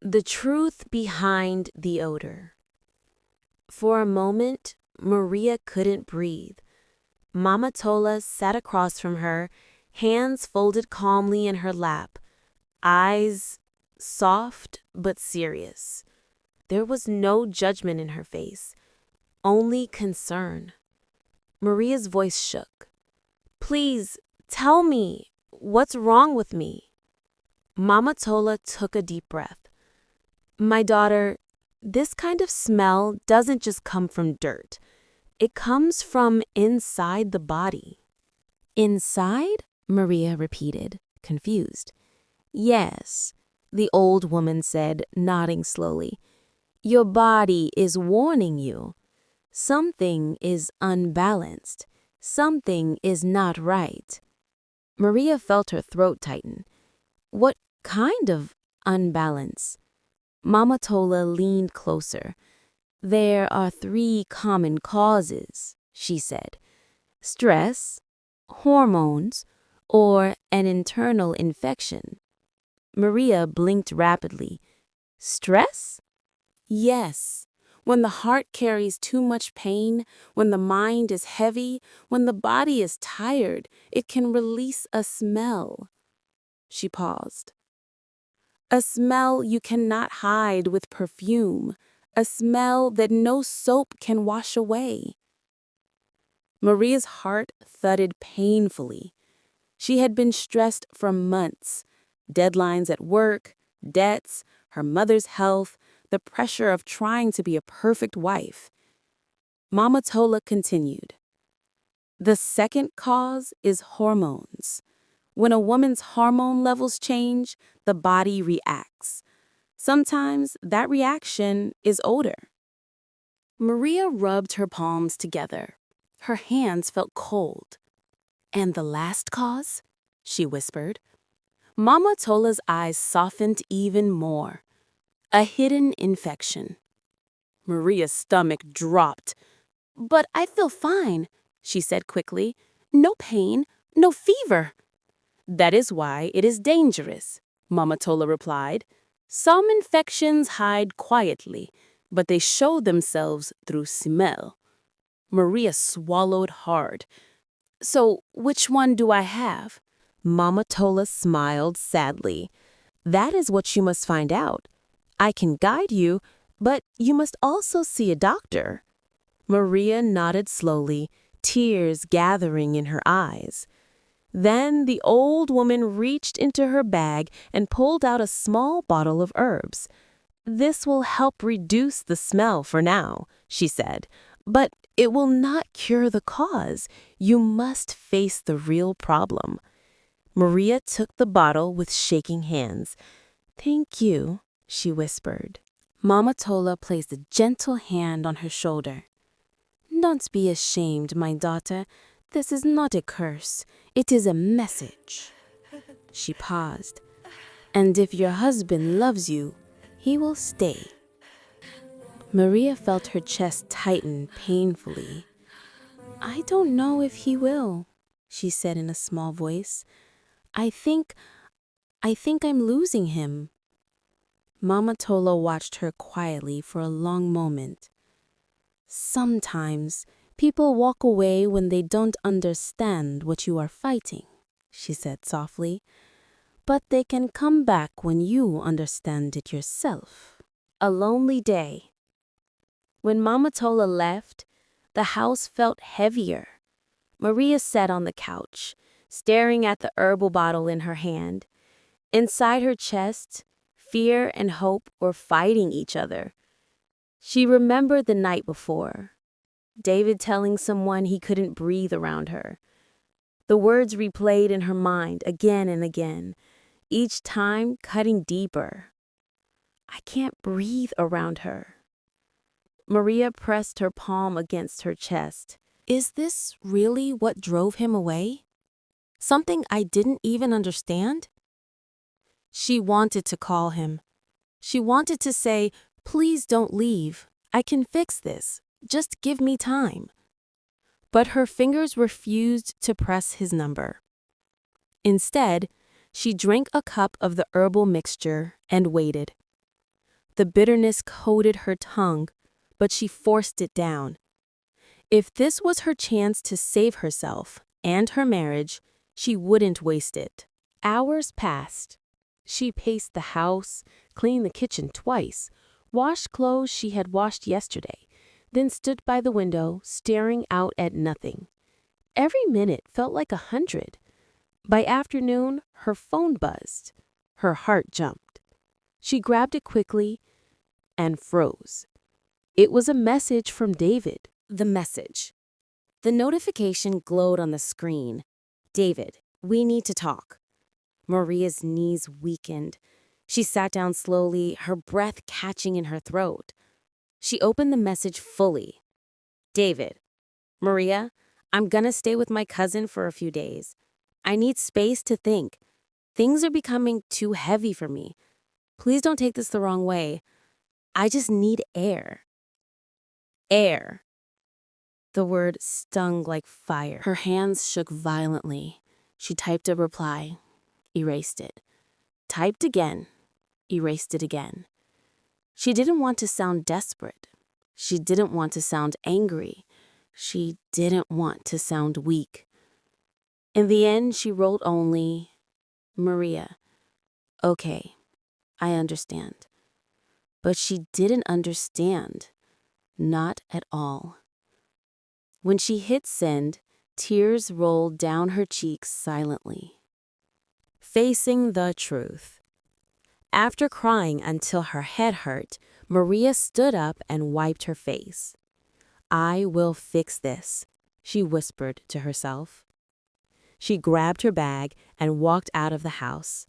The truth behind the odor. For a moment, Maria couldn't breathe. Mama Tola sat across from her, hands folded calmly in her lap, eyes soft but serious. There was no judgment in her face, only concern. Maria's voice shook. "Please, tell me, what's wrong with me?" Mama Tola took a deep breath. "My daughter, this kind of smell doesn't just come from dirt. It comes from inside the body." "Inside?" Maria repeated, confused. "Yes," the old woman said, nodding slowly. "Your body is warning you. Something is unbalanced. Something is not right." Maria felt her throat tighten. "What kind of unbalance?" Mama Tola leaned closer. "There are 3 common causes," she said. "Stress, hormones, or an internal infection." Maria blinked rapidly. "Stress?" "Yes. When the heart carries too much pain, when the mind is heavy, when the body is tired, it can release a smell." She paused. "A smell you cannot hide with perfume, a smell that no soap can wash away." Maria's heart thudded painfully. She had been stressed for months. Deadlines at work, debts, her mother's health, the pressure of trying to be a perfect wife. Mama Tola continued. "The second cause is hormones. When a woman's hormone levels change, the body reacts. Sometimes that reaction is odor." Maria rubbed her palms together. Her hands felt cold. "And the last cause?" she whispered. Mama Tola's eyes softened even more. "A hidden infection." Maria's stomach dropped. "But I feel fine," she said quickly. "No pain, no fever." "That is why it is dangerous," Mama Tola replied. "Some infections hide quietly, but they show themselves through smell." Maria swallowed hard. "So which one do I have?" Mama Tola smiled sadly. "That is what you must find out. I can guide you, but you must also see a doctor." Maria nodded slowly, tears gathering in her eyes. Then the old woman reached into her bag and pulled out a small bottle of herbs. "This will help reduce the smell for now," she said, "but it will not cure the cause. You must face the real problem." Maria took the bottle with shaking hands. "Thank you," she whispered. Mama Tola placed a gentle hand on her shoulder. "Don't be ashamed, my daughter. This is not a curse. It is a message." She paused. "And if your husband loves you, he will stay." Maria felt her chest tighten painfully. "I don't know if he will," she said in a small voice. I think I'm losing him." Mama Tola watched her quietly for a long moment. "Sometimes people walk away when they don't understand what you are fighting," she said softly. "But they can come back when you understand it yourself." A lonely day. When Mama Tola left, the house felt heavier. Maria sat on the couch, staring at the herbal bottle in her hand. Inside her chest, fear and hope were fighting each other. She remembered the night before, David telling someone he couldn't breathe around her. The words replayed in her mind again and again, each time cutting deeper. I can't breathe around her. Maria pressed her palm against her chest. Is this really what drove him away? Something I didn't even understand? She wanted to call him. She wanted to say, "Please don't leave. I can fix this. Just give me time." But her fingers refused to press his number. Instead, she drank a cup of the herbal mixture and waited. The bitterness coated her tongue, but she forced it down. If this was her chance to save herself and her marriage, she wouldn't waste it. Hours passed. She paced the house, cleaned the kitchen twice, washed clothes she had washed yesterday, then stood by the window, staring out at nothing. Every minute felt like 100. By afternoon, her phone buzzed. Her heart jumped. She grabbed it quickly and froze. It was a message from David. The message. The notification glowed on the screen. David, we need to talk. Maria's knees weakened. She sat down slowly, her breath catching in her throat. She opened the message fully. David, Maria, I'm gonna stay with my cousin for a few days. I need space to think. Things are becoming too heavy for me. Please don't take this the wrong way. I just need air. Air. The word stung like fire. Her hands shook violently. She typed a reply, erased it. Typed again, erased it again. She didn't want to sound desperate. She didn't want to sound angry. She didn't want to sound weak. In the end, she wrote only, Maria, okay, I understand. But she didn't understand. Not at all. When she hit send, tears rolled down her cheeks silently. Facing the truth. After crying until her head hurt, Maria stood up and wiped her face. I will fix this, she whispered to herself. She grabbed her bag and walked out of the house.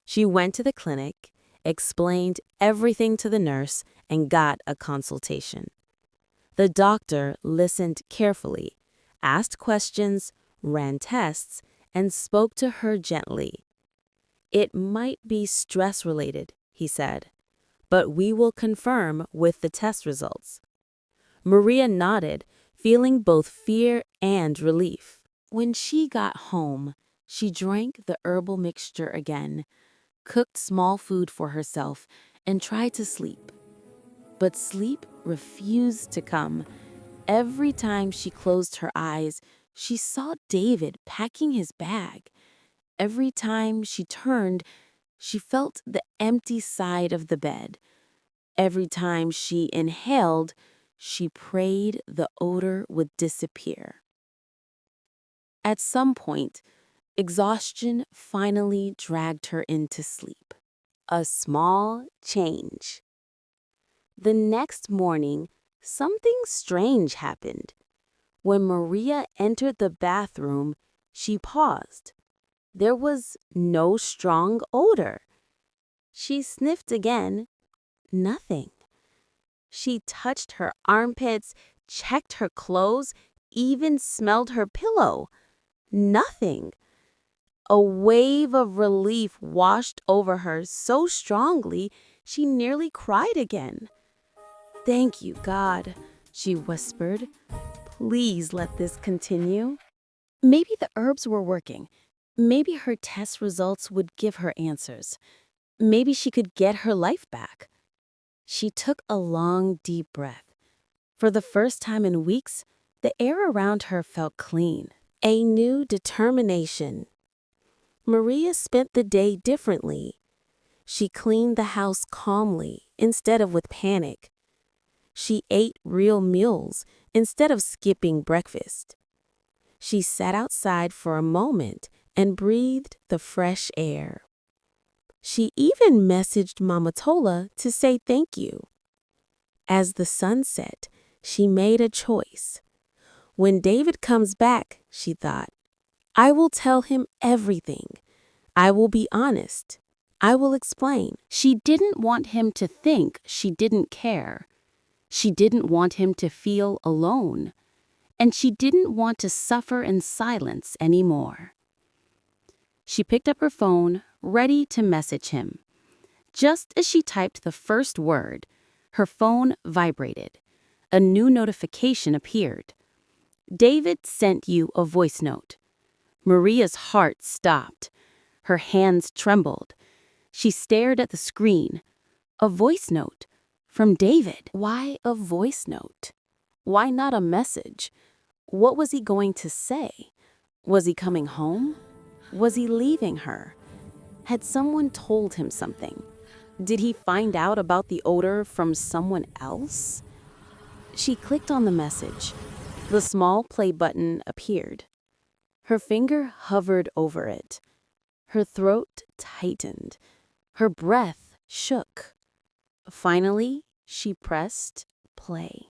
She went to the clinic, explained everything to the nurse, and got a consultation. The doctor listened carefully, asked questions, ran tests, and spoke to her gently. It might be stress-related, he said, but we will confirm with the test results. Maria nodded, feeling both fear and relief. When she got home, she drank the herbal mixture again, cooked small food for herself, and tried to sleep. But sleep refused to come. Every time she closed her eyes, she saw David packing his bag. Every time she turned, she felt the empty side of the bed. Every time she inhaled, she prayed the odor would disappear. At some point, exhaustion finally dragged her into sleep. A small change. The next morning, something strange happened. When Maria entered the bathroom, she paused. There was no strong odor. She sniffed again. Nothing. She touched her armpits, checked her clothes, even smelled her pillow. Nothing. A wave of relief washed over her so strongly she nearly cried again. Thank you, God, she whispered. Please let this continue. Maybe the herbs were working. Maybe her test results would give her answers. Maybe she could get her life back. She took a long, deep breath. For the first time in weeks, the air around her felt clean. A new determination. Maria spent the day differently. She cleaned the house calmly instead of with panic. She ate real meals instead of skipping breakfast. She sat outside for a moment and breathed the fresh air. She even messaged Mama Tola to say thank you. As the sun set, she made a choice. When David comes back, she thought, I will tell him everything. I will be honest. I will explain. She didn't want him to think she didn't care. She didn't want him to feel alone. And she didn't want to suffer in silence anymore. She picked up her phone, ready to message him. Just as she typed the first word, her phone vibrated. A new notification appeared. David sent you a voice note. Maria's heart stopped. Her hands trembled. She stared at the screen. A voice note from David. Why a voice note? Why not a message? What was he going to say? Was he coming home? Was he leaving her? Had someone told him something? Did he find out about the odor from someone else? She clicked on the message. The small play button appeared. Her finger hovered over it. Her throat tightened. Her breath shook. Finally, she pressed play.